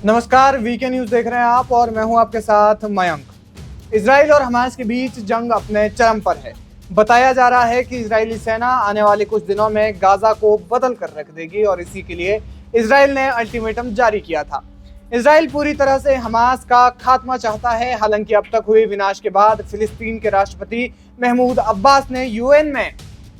नमस्कार, VK news देख रहे हैं आप और मैं हूं आपके साथ मयंक। इजराइल और हमास के बीच जंग अपने चरम पर है। बताया जा रहा है कि इजरायली सेना आने वाले कुछ दिनों में गाजा को बदल कर रख देगी और इसी के लिए इजराइल ने अल्टीमेटम जारी किया था। इजराइल पूरी तरह से हमास का खात्मा चाहता है। हालांकि अब तक हुए विनाश के बाद फिलिस्तीन के राष्ट्रपति महमूद अब्बास ने यूएन में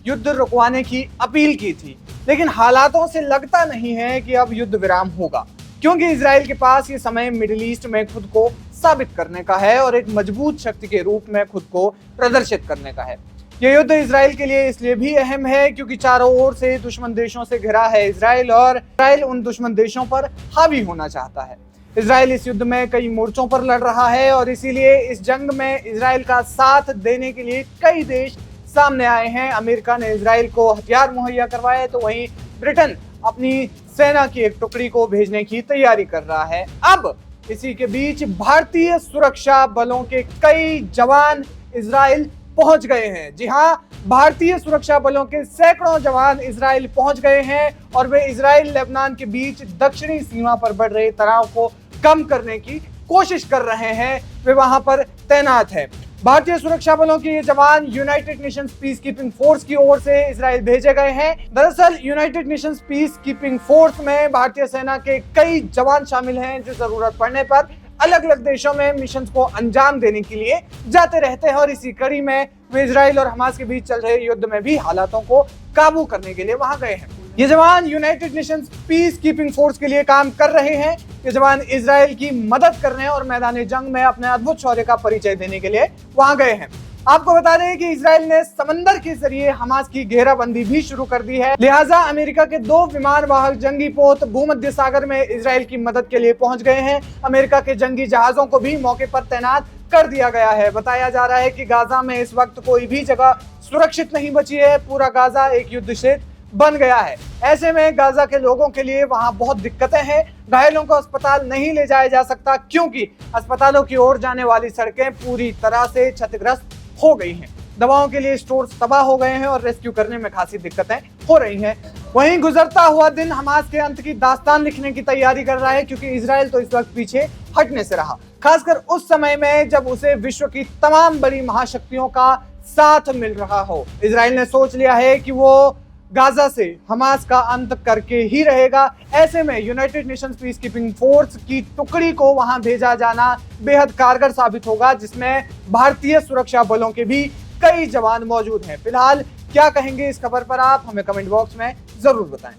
युद्ध रुकवाने की अपील की थी, लेकिन हालातों से लगता नहीं है कि अब युद्ध विराम होगा, क्योंकि इजराइल के पास ये समय मिडिल ईस्ट में खुद को साबित करने का है और एक मजबूत शक्ति के रूप में खुद को प्रदर्शित करने का है। ये युद्ध इजराइल के लिए इसलिए भी अहम है क्योंकि चारों ओर से दुश्मन देशों से घिरा है इजराइल और इजराइल उन दुश्मन देशों पर हावी होना चाहता है। इजराइल इस युद्ध में कई मोर्चों पर लड़ रहा है और इसीलिए इस जंग में इजराइल का साथ देने के लिए कई देश सामने आए हैं। अमेरिका ने इजराइल को हथियार मुहैया करवाए तो वहीं ब्रिटेन अपनी सेना की एक टुकड़ी को भेजने की तैयारी कर रहा है। अब इसी के बीच भारतीय सुरक्षा बलों के कई जवान इजराइल पहुंच गए हैं। जी हां, भारतीय सुरक्षा बलों के सैकड़ों जवान इजराइल पहुंच गए हैं और वे इजराइल लेबनान के बीच दक्षिणी सीमा पर बढ़ रहे तनाव को कम करने की कोशिश कर रहे हैं। वे वहां पर तैनात हैं। भारतीय सुरक्षा बलों के ये जवान United Nations peace keeping force की ओर से इजराइल भेजे गए हैं। दरअसल United Nations peace keeping force में भारतीय सेना के कई जवान शामिल हैं जो जरूरत पड़ने पर अलग अलग देशों में मिशन को अंजाम देने के लिए जाते रहते हैं और इसी कड़ी में वे इजराइल और हमास के बीच चल रहे युद्ध में भी हालातों को काबू करने के लिए वहां गए हैं। ये जवान United Nations peace keeping force के लिए काम कर रहे हैं। ये जवान इजराइल की मदद करने और मैदान जंग में अपने अद्भुत शौर्य का परिचय देने के लिए वहां गए हैं। आपको बता दें कि इजराइल ने समंदर के जरिए हमास की घेराबंदी भी शुरू कर दी है, लिहाजा अमेरिका के 2 विमान वाहक जंगी पोत भूमध्य सागर में इजराइल की मदद के लिए पहुंच गए हैं। अमेरिका के जंगी जहाजों को भी मौके पर तैनात कर दिया गया है। बताया जा रहा है कि गाजा में इस वक्त कोई भी जगह सुरक्षित नहीं बची है। पूरा गाजा एक युद्ध क्षेत्र बन गया है। ऐसे में गाजा के लोगों के लिए वहां बहुत दिक्कतें हैं। घायलों को अस्पताल नहीं ले जाया जा सकता क्योंकि अस्पतालों की ओर जाने वाली सड़कें पूरी तरह से क्षतिग्रस्त हो गई हैं। दवाओं के लिए स्टोर्स तबाह हो गए हैं और रेस्क्यू करने में खासी दिक्कतें हो रही हैं। वहीं गुजरता हुआ दिन हमास के अंत की दास्तान लिखने की तैयारी कर रहा है, क्योंकि इजराइल तो इस वक्त पीछे हटने से रहा, खासकर उस समय में जब उसे विश्व की तमाम बड़ी महाशक्तियों का साथ मिल रहा हो। इजराइल ने सोच लिया है कि वो गाजा से हमास का अंत करके ही रहेगा। ऐसे में United Nations peace keeping force की टुकड़ी को वहां भेजा जाना बेहद कारगर साबित होगा, जिसमें भारतीय सुरक्षा बलों के भी कई जवान मौजूद हैं। फिलहाल क्या कहेंगे इस खबर पर आप हमें कमेंट बॉक्स में जरूर बताएं।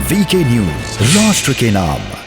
वीके न्यूज, राष्ट्र के नाम।